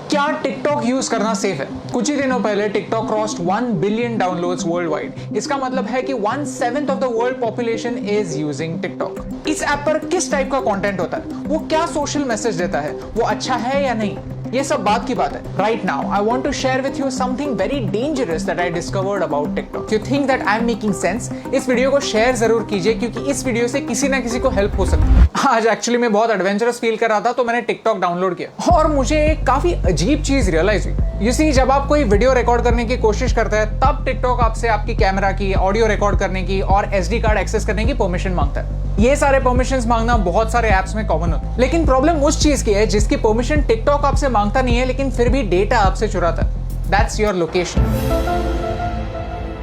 क्या TikTok use करना safe है? कुछ ही दिनों पहले TikTok crossed 1 billion downloads world wide. इसका मतलब है कि 1/7 of the world population is using TikTok. इस ऐप पर किस टाइप का कंटेंट होता है, वो क्या सोशल मैसेज देता है, वो अच्छा है या नहीं, ये सब बात की बात है। Right now I want to share with you something very dangerous that I discovered about TikTok. You think that I am making sense? इस वीडियो को शेयर जरूर कीजिए क्योंकि इस वीडियो से किसी ना किसी को हेल्प हो सकती है। आज एक्चुअली मैं बहुत एडवेंचरस फील कर रहा था तो मैंने टिकटॉक डाउनलोड किया और मुझे एक काफी अजीब चीज रियलाइज हुई। यू सी, जब आप कोई वीडियो रिकॉर्ड करने की कोशिश करते हैं तब टिकटॉक आपसे आपकी कैमरा की, ऑडियो रिकॉर्ड करने की और SD कार्ड एक्सेस करने की परमिशन मांगता है। ये सारे परमिशंस मांगना बहुत सारे ऐप्स में कॉमन होता है, लेकिन प्रॉब्लम उस चीज की है जिसकी परमिशन टिकटॉक आपसे मांगता नहीं है लेकिन फिर भी डेटा आपसे चुराता है। That's your location.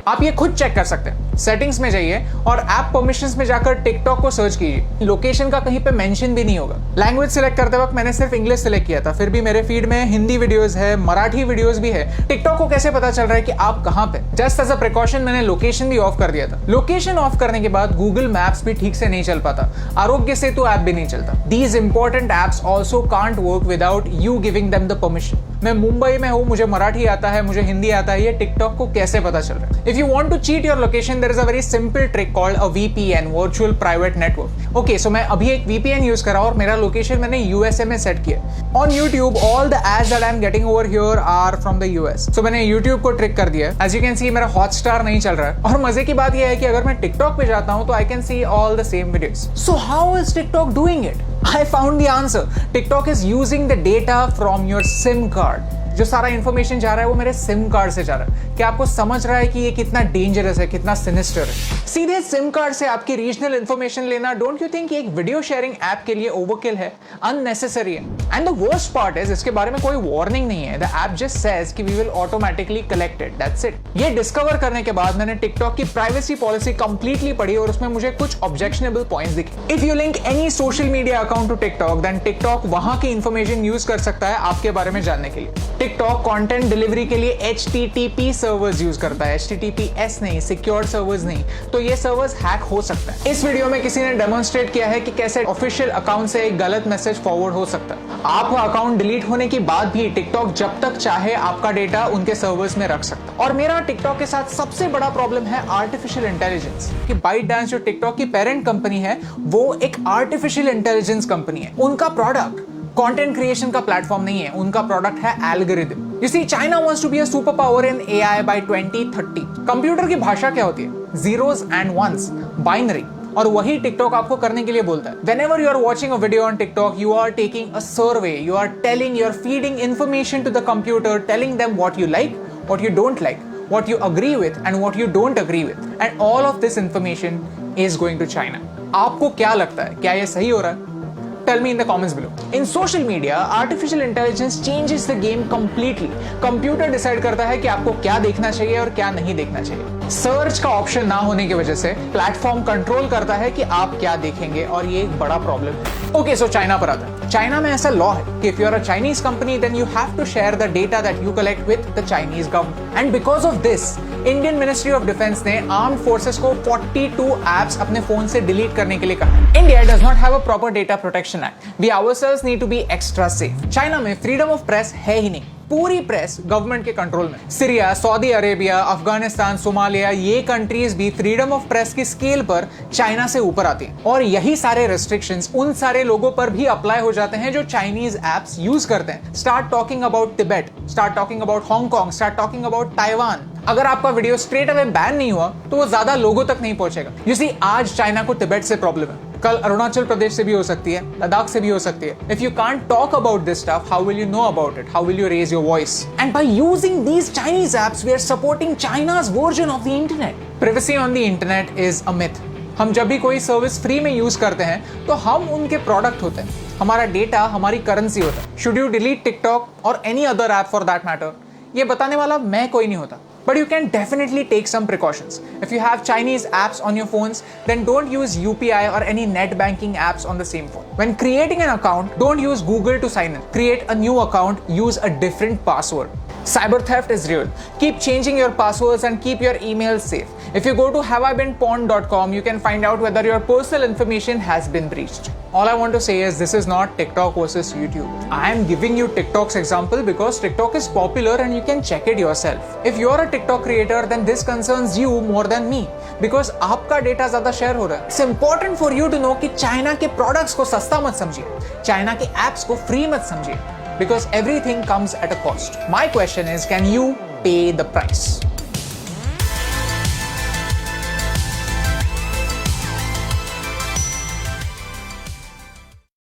आप ये खुद चेक कर सकते हैं। सेटिंग्स में जाइए और ऐप परमिशंस में जाकर टिकटॉक को सर्च कीजिए। लोकेशन का कहीं पे मेंशन भी नहीं होगा। लैंग्वेज सिलेक्ट करते वक्त मैंने सिर्फ इंग्लिश सिलेक्ट किया था, फिर भी मेरे फीड में हिंदी वीडियोस है, मराठी वीडियोस भी है। टिकटॉक को कैसे पता चल रहा है कि आप कहां पे? जस्ट एज अ प्रिकॉशन मैंने लोकेशन भी ऑफ कर दिया था। लोकेशन ऑफ करने के बाद गूगल मैप्स भी ठीक से नहीं चल पाता, आरोग्य सेतु ऐप भी नहीं चलता। These important apps also can't work without you giving them the permission. मैं मुंबई में हूं, मुझे मराठी आता है, मुझे हिंदी आता है, ये टिकटॉक को कैसे पता चल रहा है? If you want to cheat your location there is a very simple trick called a VPN, virtual private network. Okay, so मैं अभी एक VPN यूज कर रहा हूं और मेरा लोकेशन मैंने USA में सेट किया। On YouTube all the ads that I am getting over here are from the US। So मैंने YouTube को ट्रिक कर दिया। एज यू कैन सी मेरा हॉटस्टार नहीं चल रहा है और मजे की बात यह है कि अगर मैं टिकटॉक पे जाता हूं तो I can see all the same videos. So how is TikTok doing it? I found the answer. TikTok is using the data from your SIM card. जो सारा इंफॉर्मेशन जा रहा है वो मेरे सिम कार्ड से जा रहा है। क्या आपको समझ रहा है कि ये कितना डेंजरस है, कितना सिनिस्टर है? सीधे सिम कार्ड से आपकी रीजनल इंफॉर्मेशन लेना, डोंट यू थिंक एक वीडियो शेयरिंग ऐप के लिए ओवरकिल है, अननेसेसरी है? And the worst part is इसके बारे में कोई वार्निंग नहीं है। द ऐप जस्ट सेज कि we will automatically collect it, that's it. ये डिस्कवर करने के बाद मैंने टिकटॉक की प्राइवेसी पॉलिसी कंप्लीटली पढ़ी और उसमें मुझे कुछ ऑब्जेक्शनेबल पॉइंट्स दिखे। If you link any social media account to TikTok then TikTok वहां की इंफॉर्मेशन यूज कर सकता है आपके बारे में जानने के लिए। टिकटॉक कंटेंट डिलीवरी के लिए HTTP सर्वर्स यूज करता है, HTTPS नहीं, सिक्योर्ड सर्वर्स नहीं। तो ये सर्वर्स हैक हो सकता है। इस वीडियो में किसी ने डेमोन्स्ट्रेट किया है कि कैसे ऑफिशियल अकाउंट से एक गलत मैसेज फॉरवर्ड हो सकता है। आपका अकाउंट डिलीट होने के बाद भी टिकटॉक जब तक चाहे आपका डेटा उनके सर्वर्स में रख सकता है। और मेरा टिकटॉक के साथ सबसे बड़ा प्रॉब्लम है आर्टिफिशियल इंटेलिजेंस। कि ByteDance जो टिकटॉक की पेरेंट कंपनी है वो एक आर्टिफिशियल इंटेलिजेंस कंपनी है। उनका प्रोडक्ट कंटेंट क्रिएशन का प्लेटफॉर्म नहीं है, उनका प्रोडक्ट है algorithm. You see, China wants to be a superpower in AI by 2030. Computer की भाषा क्या होती है? Zeros and ones, binary. और वही टिकटॉक आपको करने के लिए बोलता है। Whenever you are watching a video on TikTok, you are taking a survey. You are feeding information to the computer, telling them what you like, what you don't like, what you agree with, and what you don't agree with. And all of this information is going to China. आपको क्या लगता है? क्या ये सही हो रहा है? Tell me in the comments below. In social media, artificial intelligence changes the game completely. Computer decide करता है कि आपको क्या देखना चाहिए और क्या नहीं देखना चाहिए। सर्च का ऑप्शन ना होने की वजह से प्लेटफॉर्म कंट्रोल करता है कि आप क्या देखेंगे और ये एक बड़ा प्रॉब्लम है। ओके, सो चाइना पर आता है। चाइना में ऐसा लॉ है कि if you are a Chinese company, then you have to share the data that you collect with the Chinese government. And because of this, Indian ministry of defence ने armed forces को 42 apps अपने phone से delete करने के लिए कहा। India does not have a proper data protection act. We ourselves need to be extra safe. China में freedom of press है ही नहीं। पूरी प्रेस गवर्नमेंट के कंट्रोल में। Syria, Saudi Arabia, Afghanistan, Somalia, ये कंट्रीज भी फ्रीडम ऑफ प्रेस की स्केल पर चाइना से ऊपर आती हैं। और यही सारे रेस्ट्रिक्शंस उन सारे लोगों पर भी अप्लाई हो जाते हैं जो चाइनीज एप्स यूज करते हैं। Start talking about Tibet, start talking about Hong Kong, start talking about Taiwan. अगर आपका वीडियो स्ट्रेट अवे बैन नहीं हुआ तो वो ज्यादा लोगों तक नहीं पहुंचेगा। यू सी, आज चाइना को तिब्बत से प्रॉब्लम है, कल अरुणाचल प्रदेश से भी हो सकती है, लद्दाख से भी हो सकती है। If you can't talk about this stuff, how will you know about it? How will you raise your voice? And by using these Chinese apps we are supporting China's version of the internet. Privacy on the internet is a myth. हम जब भी कोई service free में use करते हैं तो हम उनके प्रोडक्ट होते हैं, हमारा डेटा हमारी करेंसी होता है। शुड यू डिलीट टिकटॉक और any other app for that matter? ये बताने वाला मैं कोई नहीं होता। But you can definitely take some precautions. If you have Chinese apps on your phones, then don't use UPI or any net banking apps on the same phone. When creating an account, don't use Google to sign in. Create a new account, use a different password. Cyber theft is real. Keep changing your passwords and keep your emails safe. If you go to haveibeenpawned.com, you can find out whether your personal information has been breached. All I want to say is this is not TikTok versus YouTube. I am giving you TikTok's example because TikTok is popular and you can check it yourself. If you're a TikTok creator, then this concerns you more than me because आपका data ज्यादा share हो रहा है. It's important for you to know कि China के products को सस्ता मत समझिए, चाइना के एप्स को फ्री मत समझिए because everything comes at a cost. My question is, can you pay the price?